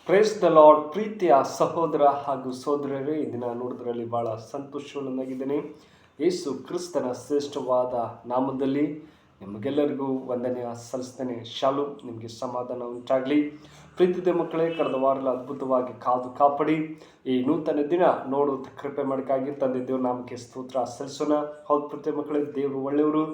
Praise the lord. ಪ್ರೀತಿಯ ಸಹೋದರ ಹಾಗೂ ಸಹೋದರರೇ, ಈ ದಿನ ನೋಡೋದ್ರಲ್ಲಿ ಭಾಳ ಸಂತೋಷವಾಗಿದ್ದೇನೆ. ಯೇಸು ಕ್ರಿಸ್ತನ ಶ್ರೇಷ್ಠವಾದ ನಾಮದಲ್ಲಿ ನಿಮಗೆಲ್ಲರಿಗೂ ವಂದನೆಯ ಸಲ್ಲಿಸ್ತೇನೆ. ಶಾಲು, ನಿಮಗೆ ಸಮಾಧಾನ ಉಂಟಾಗಲಿ. ಪ್ರೀತಿದ ಮಕ್ಕಳೇ, ಕಳೆದ ವಾರದಲ್ಲಿ ಅದ್ಭುತವಾಗಿ ಕಾದು ಕಾಪಾಡಿ ಈ ನೂತನ ದಿನ ನೋಡುವಂಥ ಕೃಪೆ ಮಾಡಕ್ಕಾಗಿ ತಂದೆ ದೇವ್ರ ನಾಮಕ್ಕೆ ಸ್ತೋತ್ರ ಸಲ್ಲಿಸೋಣ. ಹೌದು ಪ್ರೀತಿಯ ಮಕ್ಕಳೇ, ದೇವರು ಒಳ್ಳೆಯವರು.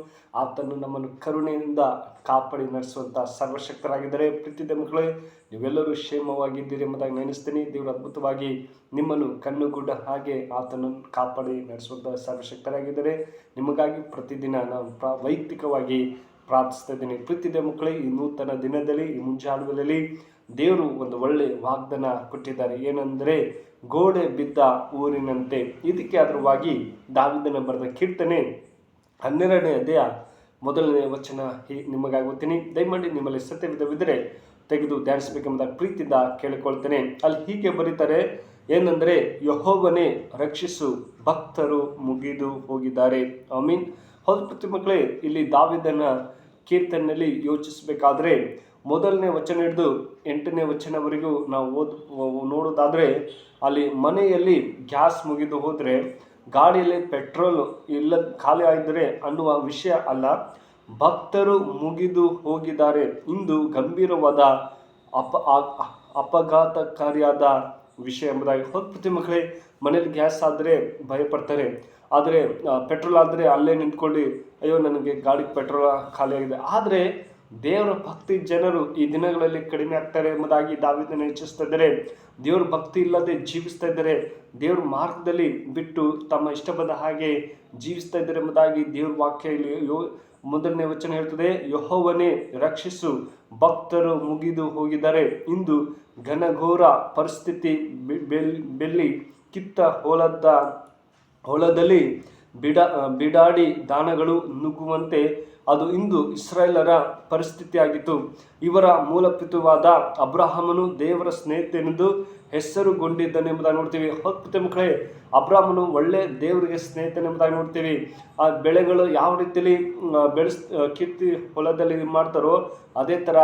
ಆತನು ನಮ್ಮನ್ನು ಕರುಣೆಯಿಂದ ಕಾಪಾಡಿ ನಡೆಸುವಂಥ ಸರ್ವಶಕ್ತರಾಗಿದ್ದಾರೆ. ಪ್ರೀತಿದ ಮಕ್ಕಳೇ, ನೀವೆಲ್ಲರೂ ಕ್ಷೇಮವಾಗಿದ್ದೀರಿ ಎಂಬುದಾಗಿ ನೆನೆಸ್ತೀನಿ. ದೇವರು ಅದ್ಭುತವಾಗಿ ನಿಮ್ಮನ್ನು ಕಣ್ಣುಗುಡ್ಡ ಹಾಗೆ ಆತನು ಕಾಪಾಡಿ ನಡೆಸುವಂಥ ಸರ್ವಶಕ್ತರಾಗಿದ್ದಾರೆ. ನಿಮಗಾಗಿ ಪ್ರತಿದಿನ ನಾನು ವೈಯಕ್ತಿಕವಾಗಿ ಪ್ರಾರ್ಥಿಸ್ತಾ ಇದ್ದೀನಿ. ಪ್ರೀತಿದ ಮಕ್ಕಳೇ, ಈ ನೂತನ ದಿನದಲ್ಲಿ, ಈ ಮುಂಜಾನುವೆಯಲ್ಲಿ ದೇವರು ಒಂದು ಒಳ್ಳೆ ವಾಗ್ದಾನ ಕೊಟ್ಟಿದ್ದಾರೆ. ಏನಂದರೆ, ಗೋಡೆ ಬಿದ್ದ ಊರಿನಂತೆ. ಇದಕ್ಕೆ ಆಧಾರವಾಗಿ ದಾವೀದನ ಬರೆದ ಕೀರ್ತನೆ 12ನೇ ಅಧ್ಯಾಯ 1ನೇ ವಚನ ನಿಮಗಾಗಿ ಓದ್ತೀನಿ. ದಯಮಾಡಿ ನಿಮ್ಮಲ್ಲಿ ಸತ್ಯವಿದ್ದರೆ ತೆಗೆದು ಧ್ಯಾನಿಸಬೇಕೆಂಬುದಾಗಿ ಪ್ರೀತಿಯಿಂದ ಕೇಳಿಕೊಳ್ತೇನೆ. ಅಲ್ಲಿ ಹೀಗೆ ಬರೀತಾರೆ, ಏನಂದರೆ, ಯೆಹೋವನೇ ರಕ್ಷಿಸು, ಭಕ್ತರು ಮುಗಿದು ಹೋಗಿದ್ದಾರೆ. ಆಮೀನ್. ಹೌದು ಪ್ರತಿ ಮಕ್ಕಳೇ, ಇಲ್ಲಿ ದಾವೀದನ ಕೀರ್ತನೆಯಲ್ಲಿ ಯೋಚಿಸಬೇಕಾದ್ರೆ 1ನೇ ವಚನ ಹಿಡಿದು 8ನೇ ವಚನವರೆಗೂ ನಾವು ನೋಡೋದಾದರೆ, ಅಲ್ಲಿ ಮನೆಯಲ್ಲಿ ಗ್ಯಾಸ್ ಮುಗಿದು ಹೋದರೆ, ಗಾಡಿಯಲ್ಲಿ ಪೆಟ್ರೋಲ್ ಇಲ್ಲ ಖಾಲಿ ಆಗಿದ್ದರೆ ಅನ್ನುವ ವಿಷಯ ಅಲ್ಲ, ಭಕ್ತರು ಮುಗಿದು ಹೋಗಿದ್ದಾರೆ. ಇಂದು ಗಂಭೀರವಾದ ಅಪಘಾತಕಾರಿಯಾದ ವಿಷಯ ಎಂಬುದಾಗಿ. ಪ್ರತಿ ಮಕ್ಕಳೇ, ಮನೇಲಿ ಗ್ಯಾಸ್ ಆದರೆ ಭಯಪಡ್ತಾರೆ, ಆದರೆ ಪೆಟ್ರೋಲ್ ಆದರೆ ಅಲ್ಲೇ ನಿಂತ್ಕೊಂಡು ಅಯ್ಯೋ ನನಗೆ ಗಾಡಿ ಪೆಟ್ರೋಲ್ ಖಾಲಿ ಆಗಿದೆ. ಆದರೆ ದೇವರ ಭಕ್ತಿ ಜನರು ಈ ದಿನಗಳಲ್ಲಿ ಕಡಿಮೆ ಆಗ್ತಾರೆ ಎಂಬುದಾಗಿ ದಾವೀದನು ಯೋಚಿಸ್ತಾ ಇದ್ದಾರೆ. ದೇವ್ರ ಭಕ್ತಿ ಇಲ್ಲದೆ ಜೀವಿಸ್ತಾ ಇದ್ದಾರೆ, ದೇವ್ರ ಮಾರ್ಗದಲ್ಲಿ ಬಿಟ್ಟು ತಮ್ಮ ಇಷ್ಟ ಬಂದ ಹಾಗೆ ಜೀವಿಸ್ತಾ ಇದ್ದಾರೆ ಎಂಬುದಾಗಿ ದೇವ್ರ ವಾಕ್ಯ ಇಲ್ಲಿ 1ನೇ ವಚನ ಹೇಳ್ತದೆ. ಯೆಹೋವನೇ ರಕ್ಷಿಸು, ಭಕ್ತರು ಮುಗಿದು ಹೋಗಿದ್ದಾರೆ. ಇಂದು ಘನಘೋರ ಪರಿಸ್ಥಿತಿ. ಬೆಳ್ಳಿ ಕಿತ್ತ ಹೊಲದಲ್ಲಿ ಬಿಡಾಡಿ ದಾನಗಳು ನುಗ್ಗುವಂತೆ ಅದು ಇಂದು ಇಸ್ರಾಯೇಲರ ಪರಿಸ್ಥಿತಿಯಾಗಿತ್ತು. ಇವರ ಮೂಲಪಿತುವಾದ ಅಬ್ರಹಾಮನು ದೇವರ ಸ್ನೇಹಿತನೆಂದು ಹೆಸರುಗೊಂಡಿದ್ದನೆಂಬುದಾಗಿ ನೋಡ್ತೀವಿ. ಹೊತ್ತು ಮಕ್ಕಳೇ, ಅಬ್ರಹಾಮನು ಒಳ್ಳೆ ದೇವರಿಗೆ ಸ್ನೇಹಿತನೆಂಬುದಾಗಿ ನೋಡ್ತೀವಿ. ಆ ಬೆಳೆಗಳು ಯಾವ ರೀತಿಯಲ್ಲಿ ಕಿತ್ತಿ ಹೊಲದಲ್ಲಿ ಮಾಡ್ತಾರೋ ಅದೇ ಥರ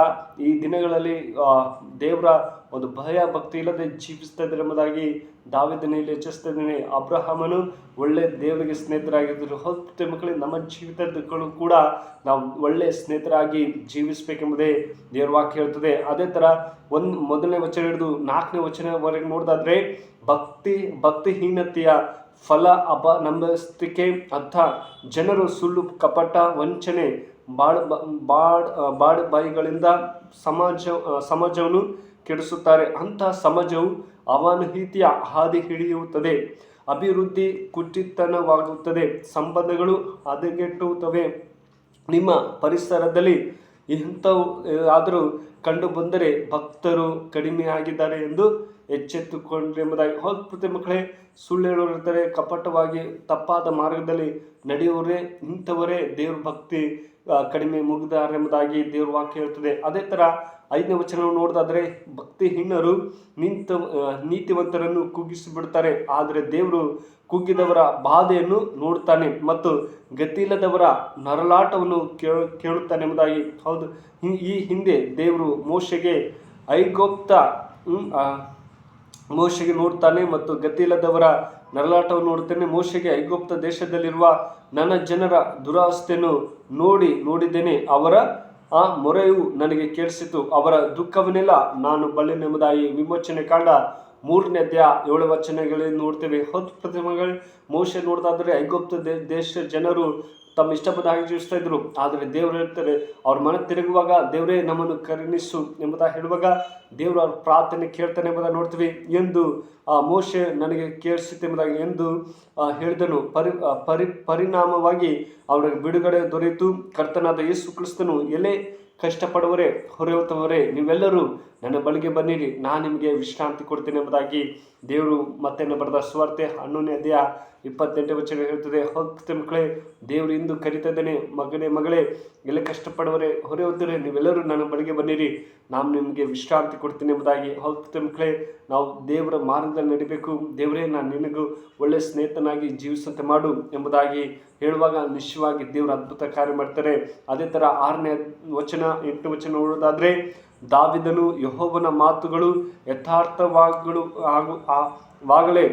ಈ ದಿನಗಳಲ್ಲಿ ದೇವರ ಒಂದು ಭಯ ಭಕ್ತಿ ಇಲ್ಲದೆ ಜೀವಿಸ್ತಾ ಇದ್ದಾರೆ ಎಂಬುದಾಗಿ ದಾವೀದನಲ್ಲಿ ಯೋಚಿಸ್ತಾ ಇದ್ದೀನಿ. ಅಬ್ರಹಾಮನು ಒಳ್ಳೆ ದೇವರಿಗೆ ಸ್ನೇಹಿತರಾಗಿದ್ದರು. ಹೊತ್ತು ಮಕ್ಕಳೇ, ನಮ್ಮ ಜೀವಿತಗಳು ಕೂಡ ನಾವು ಒಳ್ಳೆ ಸ್ನೇಹಿತರಾಗಿ ಜೀವಿಸಬೇಕೆಂಬುದೇ ದೇವರ ವಾಕ್ಯ ಹೇಳ್ತದೆ. ಅದೇ ಥರ 1ನೇ ವಚನ ಹಿಡಿದು 4ನೇ ವಚನವರೆಗೆ ನೋಡೋದಾದ್ರೆ, ಭಕ್ತಿಹೀನತೆಯ ಫಲ ಅಪನಂಬಿಕೆ. ಅರ್ಥ, ಜನರು ಸುಳ್ಳು, ಕಪಟ, ವಂಚನೆ, ಬಾಯಿಗಳಿಂದ ಸಮಾಜವನ್ನು ಕೆಡಿಸುತ್ತಾರೆ. ಅಂತಹ ಸಮಾಜವು ಅವನಹಿತಿಯ ಹಾದಿ ಹಿಡಿಯುತ್ತದೆ, ಅಭಿವೃದ್ಧಿ ಕುಟಿತನವಾಗುತ್ತದೆ, ಸಂಬಂಧಗಳು ಹದಗೆಟ್ಟುತ್ತವೆ. ನಿಮ್ಮ ಪರಿಸರದಲ್ಲಿ ಇಂಥವು ಆದರೂ ಕಂಡು ಬಂದರೆ ಭಕ್ತರು ಕಡಿಮೆಯಾಗಿದ್ದಾರೆ ಎಂದು ಎಚ್ಚೆತ್ತುಕೊಂಡ್ರೆ ಎಂಬುದಾಗಿ. ಪ್ರತಿ ಮಕ್ಕಳೇ, ಸುಳ್ಳು ಹೇಳೋರು ಇರ್ತಾರೆ, ಕಪಟವಾಗಿ ತಪ್ಪಾದ ಮಾರ್ಗದಲ್ಲಿ ನಡೆಯುವವರೇ, ಇಂಥವರೇ ದೇವ್ರ ಭಕ್ತಿ ಕಡಿಮೆ ಮುಗಿದಾರೆ ಎಂಬುದಾಗಿ ದೇವ್ರ ವಾಕ್ಯ ಹೇಳ್ತದೆ. ಅದೇ ಥರ 5ನೇ ವಚನವನ್ನು ನೋಡೋದಾದ್ರೆ, ಭಕ್ತಿಹೀನರು ನೀತಿವಂತರನ್ನು ಕುಗ್ಗಿಸಿಬಿಡ್ತಾರೆ, ಆದರೆ ದೇವರು ಕುಗ್ಗಿದವರ ಬಾಧೆಯನ್ನು ನೋಡ್ತಾನೆ ಮತ್ತು ಗತಿಯಿಲ್ಲದವರ ನರಳಾಟವನ್ನು ಕೇಳುತ್ತಾನೆ ಎಂಬುದಾಗಿ. ಹೌದು, ಈ ಹಿಂದೆ ದೇವರು ಮೋಶೆಗೆ ನೋಡ್ತಾನೆ ಮತ್ತು ಗತಿಯಿಲ್ಲದವರ ನರಳಾಟವನ್ನು ನೋಡುತ್ತಾನೆ. ಮೋಶೆಗೆ ಐಗುಪ್ತ ದೇಶದಲ್ಲಿರುವ ನನ್ನ ಜನರ ದುರಾವಸ್ಥೆಯನ್ನು ನೋಡಿದ್ದೇನೆ, ಅವರ ಮೊರೆಯು ನನಗೆ ಕೇಳಿಸಿತು, ಅವರ ದುಃಖವನ್ನೆಲ್ಲ ನಾನು ಬಲ್ಲೆನೆಂಬುದಾಗಿ. ವಿಮೋಚನೆ ಕಾಂಡ 3ನೇ ಅಧ್ಯಾಯ 7 ವಚನಗಳಲ್ಲಿ ನೋಡ್ತೇವೆ. ಹೊತ್ತು ಪ್ರತಿಮೆಗಳು ಮೋಶೆ ನೋಡೋದಾದ್ರೆ, ಐಗುಪ್ತ ದೇಶ ಜನರು ತಮ್ಮ ಇಷ್ಟಪಟ್ಟ ಹಾಗೆ ಜೀವಿಸ್ತಾ ಇದ್ರು, ಆದರೆ ದೇವರು ಹೇಳ್ತಾರೆ, ಅವ್ರ ಮನ ತಿರುಗುವಾಗ ದೇವರೇ ನಮ್ಮನ್ನು ಕರುಣಿಸು ಎಂಬುದಾಗಿ ಹೇಳುವಾಗ ದೇವರು ಅವ್ರ ಪ್ರಾರ್ಥನೆ ಕೇಳ್ತಾನೆ ಎಂಬುದಾಗಿ ನೋಡ್ತೀವಿ. ಎಂದು ಮೋಶೆ ನನಗೆ ಕೇಳಿಸಿತು ಎಂಬುದಾಗಿ ಎಂದು ಹೇಳಿದನು. ಪರಿಣಾಮವಾಗಿ ಅವರಿಗೆ ಬಿಡುಗಡೆ ದೊರೆಯಿತು. ಕರ್ತನಾದ ಯೇಸು ಕ್ರಿಸ್ತನು, ಎಲೆ ಕಷ್ಟಪಡುವವರೇ, ಹೊರೆಯುತ್ತವರೇ, ನೀವೆಲ್ಲರೂ ನನ್ನ ಬಳಿಗೆ ಬನ್ನಿರಿ, ನಾನು ನಿಮಗೆ ವಿಶ್ರಾಂತಿ ಕೊಡ್ತೇನೆ ಎಂಬುದಾಗಿ ದೇವರು ಮತ್ತೆ ಬರೆದ ಸುವಾರ್ತೆ 11ನೇ ಅಧ್ಯಾಯ 28ನೇ ವಚನ ಹೇಳ್ತದೆ. ಹೊತ್ತು ಮಕ್ಕಳೇ, ದೇವರು ಇಂದು ಕರೀತಾ ಇದ್ದಾನೆ, ಮಗಳೇ, ಎಲ್ಲ ಕಷ್ಟಪಡುವವರೇ, ಹೊರೆಯುತ್ತವರೇ, ನೀವೆಲ್ಲರೂ ನನ್ನ ಬಳಿಗೆ ಬನ್ನಿರಿ, ನಾನು ನಿಮಗೆ ವಿಶ್ರಾಂತಿ ಕೊಡ್ತೀನಿ ಎಂಬುದಾಗಿ. ಹೊತ್ತು ಮಕ್ಕಳೇ, ನಾವು ದೇವರ ಮಾರ್ಗದಲ್ಲಿ ನಡಿಬೇಕು. ದೇವರೇ, ನಾನು ನಿನಗೂ ಒಳ್ಳೆ ಸ್ನೇಹಿತನಾಗಿ ಜೀವಿಸುವಂತೆ ಮಾಡು ಎಂಬುದಾಗಿ ಹೇಳುವಾಗ ನಿಶ್ಚಯವಾಗಿ ದೇವರು ಅದ್ಭುತ ಕಾರ್ಯ ಮಾಡ್ತಾರೆ. ಅದೇ ಥರ 6ನೇ ವಚನ 8ನೇ ವಚನ ನೋಡೋದಾದರೆ, ದಾವಿದನು ಯೆಹೋವನ ಮಾತುಗಳು ಯಥಾರ್ಥವಾಗಲು ವಾಗಲೇ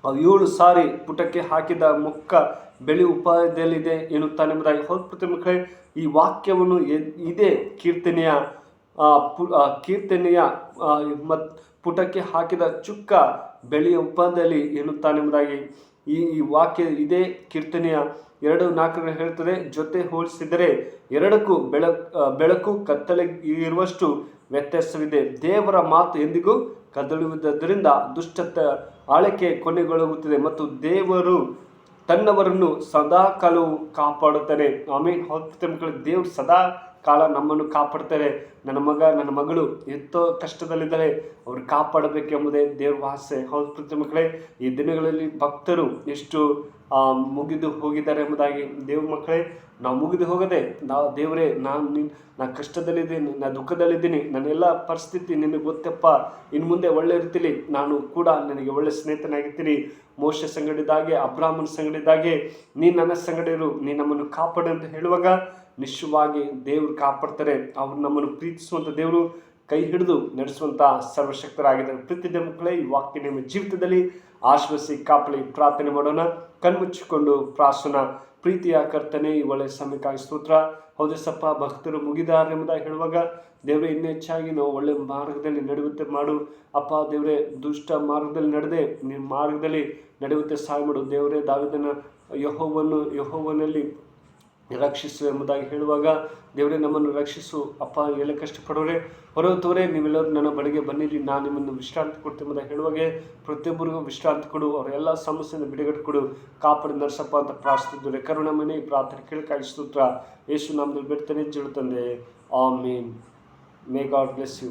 7 ಸಾರಿ ಪುಟಕ್ಕೆ ಹಾಕಿದ ಮುಖ ಬೆಳೆ ಉಪಾಯದಲ್ಲಿದೆ ಎನ್ನುತ್ತಾನೆಂಬುದಾಗಿ. ಹೌದು ಪ್ರೀತಿಯ ಮಕ್ಕಳೇ, ಈ ವಾಕ್ಯವನ್ನು ಇದೇ ಕೀರ್ತನೆಯ ಪುಟಕ್ಕೆ ಹಾಕಿದ ಚುಕ್ಕ ಬೆಳೆಯ ಉಪದಲ್ಲಿ ಎನ್ನುತ್ತಾನೆಂಬುದಾಗಿ. ಈ ವಾಕ್ಯ ಇದೇ ಕೀರ್ತನೆಯ 2:4 ಹೇಳ್ತದೆ, ಜೊತೆ ಹೋಲಿಸಿದರೆ ಎರಡಕ್ಕೂ ಬೆಳಕು ಕತ್ತಲೆ ಇರುವಷ್ಟು ವ್ಯತ್ಯಾಸವಿದೆ. ದೇವರ ಮಾತು ಎಂದಿಗೂ ಕದಲುವುದರಿಂದ ದುಷ್ಟತೆ ಆಳಕ್ಕೆ ಕೊನೆಗೊಳ್ಳುತ್ತದೆ ಮತ್ತು ದೇವರು ತನ್ನವರನ್ನು ಸದಾ ಕಾಲವು ಕಾಪಾಡುತ್ತಾರೆ. ಆಮೇಲೆ ಹೊತ್ತ ಮಕ್ಕಳು, ದೇವರು ಸದಾ ಕಾಲ ನಮ್ಮನ್ನು ಕಾಪಾಡ್ತಾರೆ. ನನ್ನ ಮಗ ನನ್ನ ಮಗಳು ಎಷ್ಟೋ ಕಷ್ಟದಲ್ಲಿದ್ದಾರೆ, ಅವರು ಕಾಪಾಡಬೇಕೆಂಬುದೇ ದೇವ್ರ ಆಸೆ. ಹೊತ್ತ ಮಕ್ಕಳೇ, ಈ ದಿನಗಳಲ್ಲಿ ಭಕ್ತರು ಎಷ್ಟು ಮುಗಿದು ಹೋಗಿದ್ದಾರೆ ಎಂಬುದಾಗಿ. ದೇವ್ರ ಮಕ್ಕಳೇ, ನಾವು ಮುಗಿದು ಹೋಗದೆ ದೇವರೇ ನಾ ಕಷ್ಟದಲ್ಲಿದ್ದೀನಿ, ನಾ ದುಃಖದಲ್ಲಿದ್ದೀನಿ, ನನ್ನೆಲ್ಲ ಪರಿಸ್ಥಿತಿ ನಿನಗೆ ಗೊತ್ತಪ್ಪ, ಇನ್ನು ಮುಂದೆ ಒಳ್ಳೆ ರೀತಿಯಲ್ಲಿ ನಾನು ಕೂಡ ನನಗೆ ಒಳ್ಳೆ ಸ್ನೇಹಿತನಾಗಿರ್ತೀನಿ. ಮೋಶೆ ಸಂಗಡಿದಾಗೆ, ಅಬ್ರಾಹ್ಮನ ಸಂಗಡಿದಾಗೆ ನೀನು ನನ್ನ ಸಂಗಡ ಇರು, ನೀನು ನಮ್ಮನ್ನು ಕಾಪಾಡು ಅಂತ ಹೇಳುವಾಗ ನಿಶ್ಚಯವಾಗಿ ದೇವರು ಕಾಪಾಡ್ತಾರೆ. ಅವರು ನಮ್ಮನ್ನು ಪ್ರೀತಿಸುವಂಥ ದೇವರು, ಕೈ ಹಿಡಿದು ನಡೆಸುವಂಥ ಸರ್ವಶಕ್ತರಾಗಿದ್ದಾರೆ. ಪ್ರೀತಿಯ ಮಕ್ಕಳೇ, ಈ ವಾಕ್ಯ ನಿಮ್ಮ ಜೀವಿತದಲ್ಲಿ ಆಶ್ವಸಿ ಕಾಪಲಿ. ಪ್ರಾರ್ಥನೆ ಮಾಡೋಣ, ಕಣ್ಮುಚ್ಚಿಕೊಂಡು ಪ್ರಾರ್ಥನಾ. ಪ್ರೀತಿಯ ಕರ್ತನೆ, ಈ ಒಳ್ಳೆಯ ಸಮಯಕ್ಕಾಗಿ ಸ್ತೋತ್ರ. ಹೌದು ಸಪ್ಪ, ಭಕ್ತರು ಮುಗಿದಾರೆ ಎಂಬುದಾಗಿ ಹೇಳುವಾಗ ದೇವರೇ, ಇನ್ನೂ ಹೆಚ್ಚಾಗಿ ನಾವು ಒಳ್ಳೆಯ ಮಾರ್ಗದಲ್ಲಿ ನಡೆಯುತ್ತೆ ಮಾಡು ಅಪ್ಪ. ದೇವರೇ, ದುಷ್ಟ ಮಾರ್ಗದಲ್ಲಿ ನಡೆದೇ ನಿಮ್ಮ ಮಾರ್ಗದಲ್ಲಿ ನಡೆಯುತ್ತೆ ಸಹಾಯ ಮಾಡು ದೇವರೇ. ದಾವೀದನ ಯೆಹೋವನಲ್ಲಿ ರಕ್ಷಿಸು ಎಂಬುದಾಗಿ ಹೇಳುವಾಗ ದೇವರೇ, ನಮ್ಮನ್ನು ರಕ್ಷಿಸು ಅಪ್ಪ. ಎಲ್ಲ ಕಷ್ಟಪಡೋರೆ ಹೊರತೋರೆ ನೀವೆಲ್ಲರೂ ನನ್ನ ಬಳಿಗೆ ಬನ್ನಿರಿ, ನಾನು ನಿಮ್ಮನ್ನು ವಿಶ್ರಾಂತಿ ಕೊಡ್ತೇನೆ ಎಂಬುದಾಗಿ ಹೇಳುವಾಗೆ ಪ್ರತಿಯೊಬ್ಬರಿಗೂ ವಿಶ್ರಾಂತಿ ಕೊಡು, ಅವರೆಲ್ಲ ಸಮಸ್ಯೆಯಿಂದ ಬಿಡುಗಡೆ ಕೊಡು, ಕಾಪಾಡಿ ನರ್ಸಪ್ಪ ಅಂತ ಪ್ರಾರ್ಥಿಸಿದ್ದಾರೆ. ಕರುಣಾಮಯನೇ, ಈ ಪ್ರಾರ್ಥನೆ ಕೇಳಕ್ಕಾಗಿ ಸ್ತೋತ್ರ. ಯೇಸು ನಾಮದಲ್ಲಿ ಬೇಡ್ತೇನೆ, ಜೀವ ತಂದೆ, amen. May God bless you.